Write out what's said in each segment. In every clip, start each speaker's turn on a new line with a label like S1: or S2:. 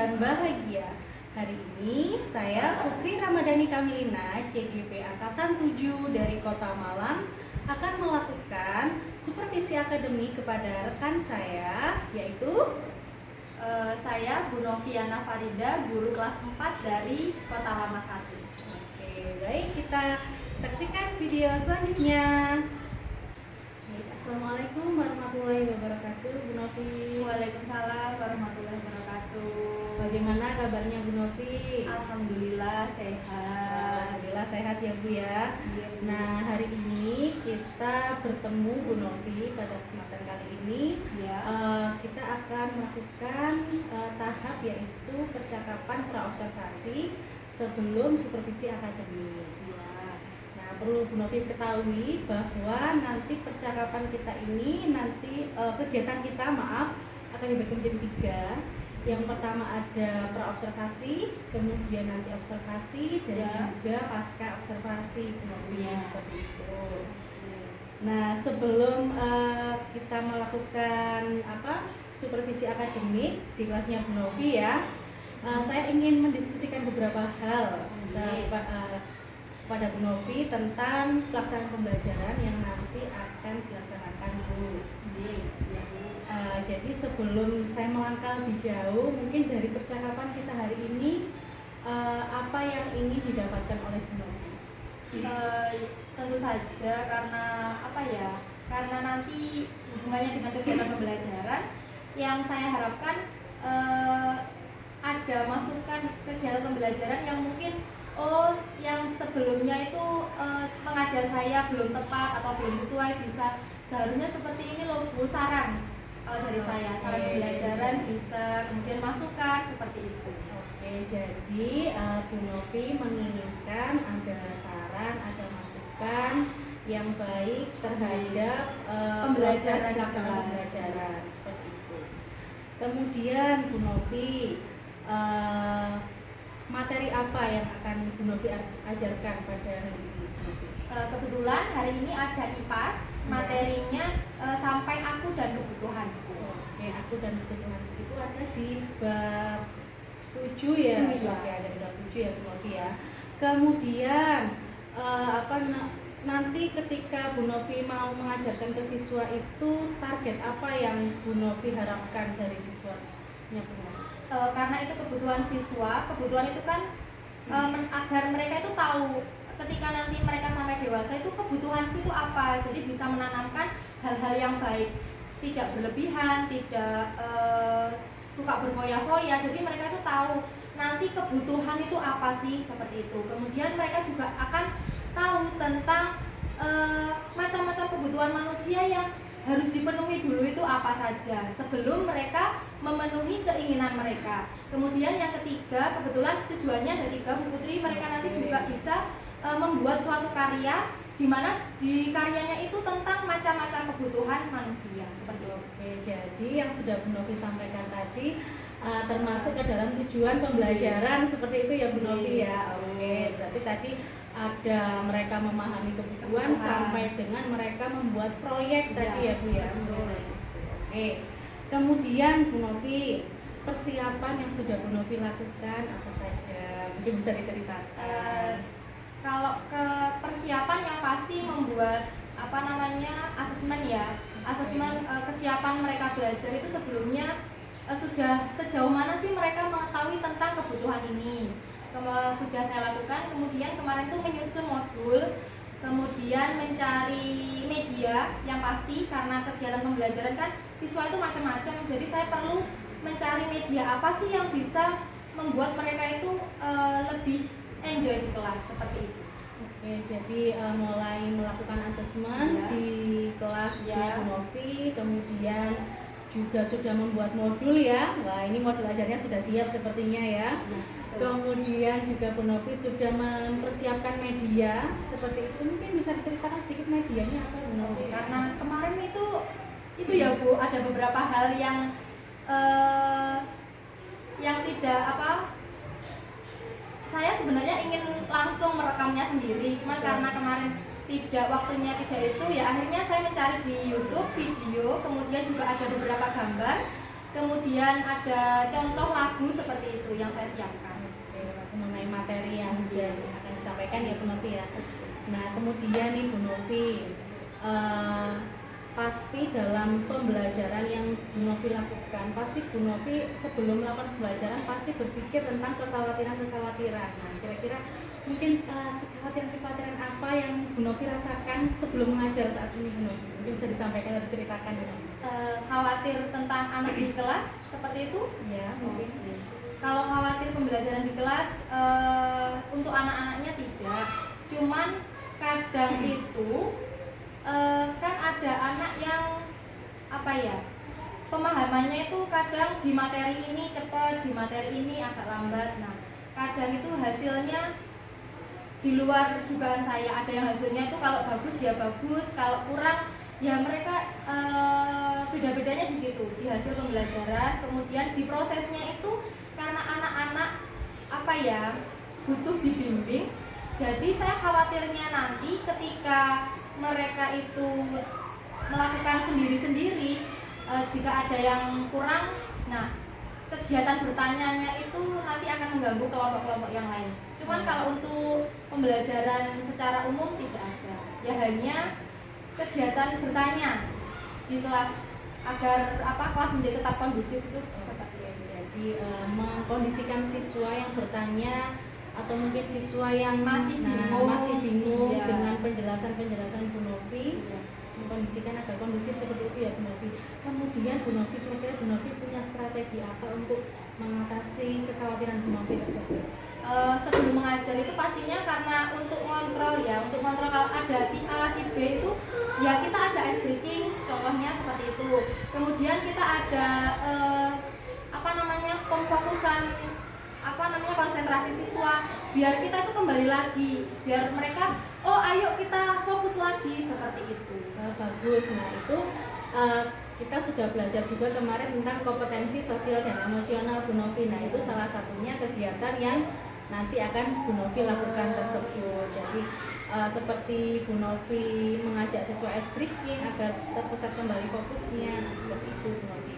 S1: dan bahagia. Hari ini saya Putri Ramadhani Kamilina, CGP Angkatan 7 dari Kota Malang akan melakukan supervisi akademik kepada rekan saya, yaitu
S2: saya Bu Noviana Farida, guru kelas 4 dari Kota Lama 1.
S1: Oke, baik, kita saksikan video selanjutnya. Baik, Assalamualaikum warahmatullahi wabarakatuh, Bu Novi.
S2: Waalaikumsalam warahmatullahi wabarakatuh.
S1: Bagaimana kabarnya Bu Novi?
S2: Alhamdulillah sehat.
S1: Alhamdulillah sehat ya Bu ya.
S2: Iya, Bu.
S1: Nah, hari ini kita bertemu Bu Novi pada kesempatan kali ini.
S2: Ya.
S1: Kita akan melakukan tahap yaitu percakapan praobservasi sebelum supervisi akademik.
S2: Ya.
S1: Nah, perlu Bu Novi ketahui bahwa nanti percakapan kita ini kegiatan kita akan dibagi menjadi 3. Yang pertama ada praobservasi, kemudian nanti observasi, dan juga pasca observasi, kemudian seperti itu. Nah, sebelum kita melakukan supervisi akademik di kelasnya Bu Novi ya, saya ingin mendiskusikan beberapa hal pada Bu Novi tentang pelaksanaan pembelajaran yang nanti akan dilaksanakan Bu. Jadi sebelum saya melangkah lebih jauh, mungkin dari percakapan kita hari ini, apa yang ingin didapatkan oleh Bu Novi?
S2: Tentu saja karena nanti hubungannya dengan kegiatan pembelajaran yang saya harapkan ada masukan kegiatan pembelajaran yang mungkin yang sebelumnya itu mengajar saya belum tepat atau belum sesuai, bisa seharusnya seperti ini loh Bu, saran dari saya, saran pembelajaran bisa, kemudian masukan seperti itu.
S1: Oke, jadi Bu Novi menginginkan ada saran, ada masukan yang baik terhadap pelaksanaan pembelajaran seperti itu. Kemudian Bu Novi, materi apa yang akan Bu Novi ajarkan pada hari ini?
S2: Kebetulan hari ini ada IPAS, materinya sampai aku dan kebutuhanku.
S1: Oke, aku dan kebutuhanku itu ada di bab 7 ya. Oke, ada di bab 7 ya Bu Novi ya. Kemudian nanti ketika Bu Novi mau mengajarkan ke siswa itu, target apa yang Bu Novi harapkan dari siswanya Bu Novi?
S2: Karena itu kebutuhan siswa, kebutuhan itu kan agar mereka itu tahu ketika nanti mereka sampai dewasa itu kebutuhanku itu apa, jadi bisa menanamkan hal-hal yang baik, tidak berlebihan, tidak suka berfoya-foya, jadi mereka itu tahu nanti kebutuhan itu apa sih, seperti itu. Kemudian mereka juga akan tahu tentang macam-macam kebutuhan manusia yang harus dipenuhi dulu itu apa saja sebelum mereka memenuhi keinginan mereka. Kemudian yang ketiga, kebetulan tujuannya ada 3 Bu Putri, mereka nanti juga bisa membuat suatu karya di mana di karyanya itu tentang macam-macam kebutuhan manusia seperti itu.
S1: Oke, jadi yang sudah Bu Novi sampaikan tadi termasuk ke dalam tujuan pembelajaran seperti itu ya Bu Novi ya. Oke, berarti tadi ada mereka memahami kebutuhan sampai dengan mereka membuat proyek tadi ya Bu ya. Oke, kemudian Bu Novi, persiapan yang sudah Bu Novi lakukan apa saja? Mungkin bisa diceritakan.
S2: Kalau ke persiapan yang pasti membuat asesmen ya, asesmen kesiapan mereka belajar itu sebelumnya sudah sejauh mana sih mereka mengetahui tentang kebutuhan ini. Sudah saya lakukan, kemudian kemarin tuh menyusun modul, kemudian mencari media yang pasti karena kegiatan pembelajaran kan siswa itu macam-macam, jadi saya perlu mencari media apa sih yang bisa membuat mereka itu lebih enjoy di kelas seperti itu.
S1: Oke, jadi mulai melakukan asesmen di kelasnya Bu Novi, kemudian juga sudah membuat modul ya. Wah, ini modul ajarnya sudah siap sepertinya ya. Kemudian juga Bu Novi sudah mempersiapkan media seperti itu. Mungkin bisa diceritakan sedikit medianya apa Bu Novi?
S2: Karena kemarin itu ya Bu, ada beberapa hal yang tidak saya sebenarnya ingin langsung merekamnya sendiri, cuman karena kemarin waktunya tidak itu ya, akhirnya saya mencari di YouTube video, kemudian juga ada beberapa gambar, kemudian ada contoh lagu seperti itu yang saya siapkan.
S1: Oke, mengenai materi yang sudah akan disampaikan ya Bu Novi ya. Nah kemudian nih Bu Novi, pasti dalam pembelajaran yang Bu Novi lakukan, pasti Bu Novi sebelum melakukan pembelajaran pasti berpikir tentang kekhawatiran-kekhawatiran. Nah kira-kira mungkin kekhawatiran-kekhawatiran apa yang Bu Novi rasakan sebelum mengajar saat ini Bu Novi? Mungkin bisa disampaikan atau diceritakan ya.
S2: Khawatir tentang anak di kelas seperti itu?
S1: Ya mungkin.
S2: Kalau khawatir pembelajaran di kelas, untuk anak-anaknya tidak. Cuman kadang itu kan ada anak yang apa ya, pemahamannya itu kadang di materi ini cepat, di materi ini agak lambat. Nah kadang itu hasilnya di luar dugaan saya. Ada yang hasilnya itu kalau bagus ya bagus, kalau kurang ya mereka beda-bedanya di situ, di hasil pembelajaran. Kemudian di prosesnya itu karena anak-anak apa ya, butuh dibimbing. Jadi saya khawatirnya nanti ketika mereka itu melakukan sendiri-sendiri, jika ada yang kurang, nah kegiatan bertanyanya itu nanti akan mengganggu kelompok-kelompok yang lain. Cuman kalau untuk pembelajaran secara umum tidak ada, ya hanya kegiatan bertanya di kelas agar kelas menjadi tetap kondusif itu seperti itu.
S1: Jadi mengkondisikan siswa yang bertanya atau mungkin siswa yang masih bingung
S2: iya,
S1: dengan penjelasan Bu Novi,
S2: iya,
S1: mengkondisikan agar kondusif seperti itu ya Bu Novi. Kemudian Bu Novi, kira-kira Bu Novi punya strategi apa untuk mengatasi kekhawatiran Bu Novi tersebut?
S2: Sebelum mengajar itu pastinya karena untuk kontrol kalau ada si A, si B itu ya kita ada ice breaking contohnya seperti itu. Kemudian kita ada pemfokusan konsentrasi siswa biar kita itu kembali lagi, biar mereka ayo kita fokus lagi seperti itu.
S1: Bagus. Nah itu kita sudah belajar juga kemarin tentang kompetensi sosial dan emosional Bu Novi. Nah itu salah satunya kegiatan yang nanti akan Bu Novi lakukan tersebut. Jadi seperti Bu Novi mengajak siswa ice breaking agar terpusat kembali fokusnya. Nah seperti itu Bu Novi.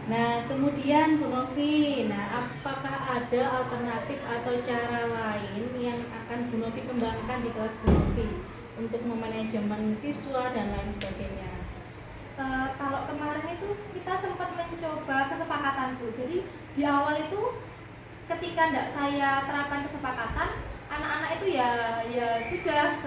S1: Nah kemudian Bu Novi, apakah ada alternatif atau cara lain yang akan Bu Novi kembangkan di kelas Bu Novi untuk memanajemen siswa dan lain sebagainya?
S2: Kalau kemarin itu kita sempat mencoba kesepakatan Bu. Jadi di awal itu ketika saya terapkan kesepakatan, anak-anak itu ya sudah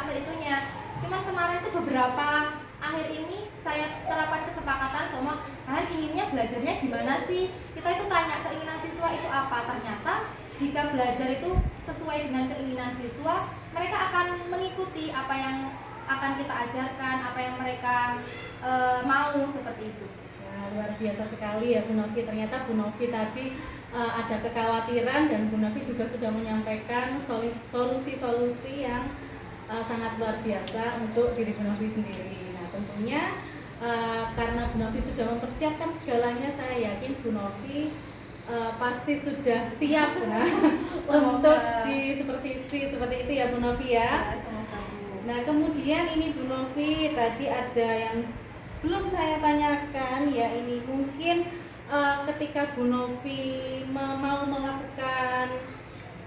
S2: seitunya. Cuman kemarin itu beberapa akhir ini saya terapkan kesepakatan sama kalian inginnya belajarnya gimana sih? Kita itu tanya keinginan siswa itu apa. Ternyata jika belajar itu sesuai dengan keinginan siswa, mereka akan mengikuti apa yang akan kita ajarkan, apa yang mereka mau seperti itu.
S1: Nah, luar biasa sekali ya Bu Novi. Ternyata Bu Novi tadi ada kekhawatiran dan Bu Novi juga sudah menyampaikan solusi-solusi yang sangat luar biasa untuk diri Bu Novi sendiri. Nah tentunya karena Bu Novi sudah mempersiapkan segalanya, saya yakin Bu Novi pasti sudah siap untuk disupervisi seperti itu ya Bu Novi ya. Nah kemudian ini Bu Novi tadi ada yang belum saya tanyakan ya, ini mungkin ketika Bu Novi mau melakukan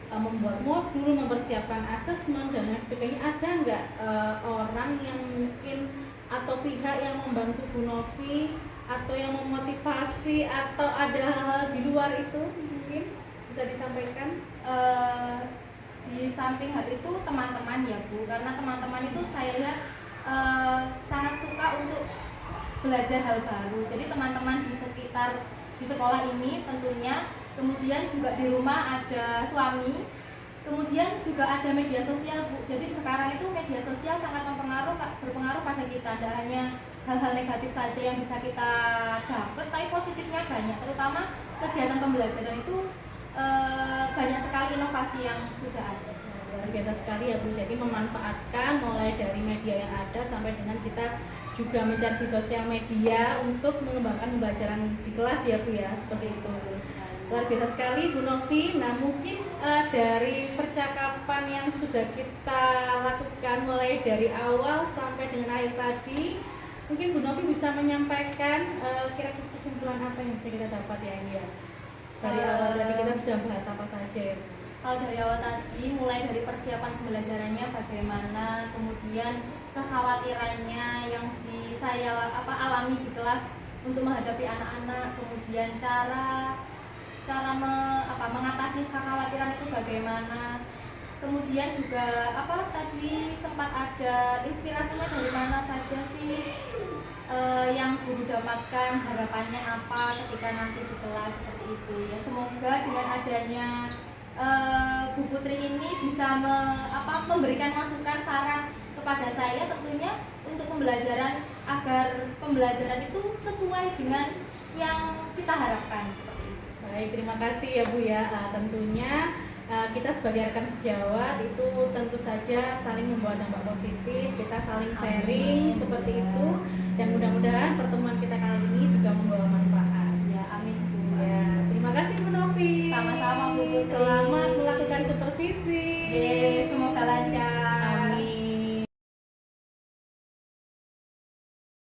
S1: membuat modul, mempersiapkan asesmen dan lain sebagainya, ada nggak orang yang mungkin atau pihak yang membantu Bu Novi atau yang memotivasi atau ada hal di luar itu mungkin bisa disampaikan?
S2: Di samping hal itu teman-teman ya Bu, karena teman-teman itu saya lihat sangat suka untuk belajar hal baru. Jadi teman-teman di sekolah ini tentunya, kemudian juga di rumah ada suami, kemudian juga ada media sosial Bu. Jadi sekarang itu media sosial sangat berpengaruh pada kita. Tidak hanya hal-hal negatif saja yang bisa kita dapat, tapi positifnya banyak. Terutama kegiatan pembelajaran itu banyak sekali inovasi yang sudah ada.
S1: Luar biasa sekali ya Bu. Jadi memanfaatkan mulai dari media yang ada sampai dengan kita juga mencari di sosial media untuk mengembangkan pembelajaran di kelas ya Bu ya, seperti itu. Luar biasa sekali Bu Novi. Nah mungkin dari percakapan yang sudah kita lakukan mulai dari awal sampai dengan akhir tadi, Mungkin Bu Novi bisa menyampaikan kira-kira kesimpulan apa yang bisa kita dapat ya ini ya. Dari awal tadi kita sudah bahas apa saja ya.
S2: Kalau dari awal tadi, mulai dari persiapan pembelajarannya bagaimana, kemudian kekhawatirannya yang saya alami di kelas untuk menghadapi anak-anak, kemudian cara mengatasi kekhawatiran itu bagaimana, kemudian juga tadi sempat ada inspirasinya dari mana saja sih yang guru dapatkan, harapannya apa ketika nanti di kelas seperti itu ya. Semoga dengan adanya Bu Putri ini bisa memberikan masukan saran kepada saya tentunya untuk pembelajaran agar pembelajaran itu sesuai dengan yang kita harapkan seperti itu.
S1: Baik, terima kasih ya Bu ya. Tentunya kita sebagai rekan sejawat itu tentu saja saling membawa dampak positif, kita saling sharing seperti itu, dan mudah-mudahan pertemuan kita kali ini juga membawa manfaat.
S2: Ya, amin Bu.
S1: Ya, terima kasih Bu Novi.
S2: Sama-sama Bu Putri.
S1: Selamat melakukan supervisi.
S2: Yes.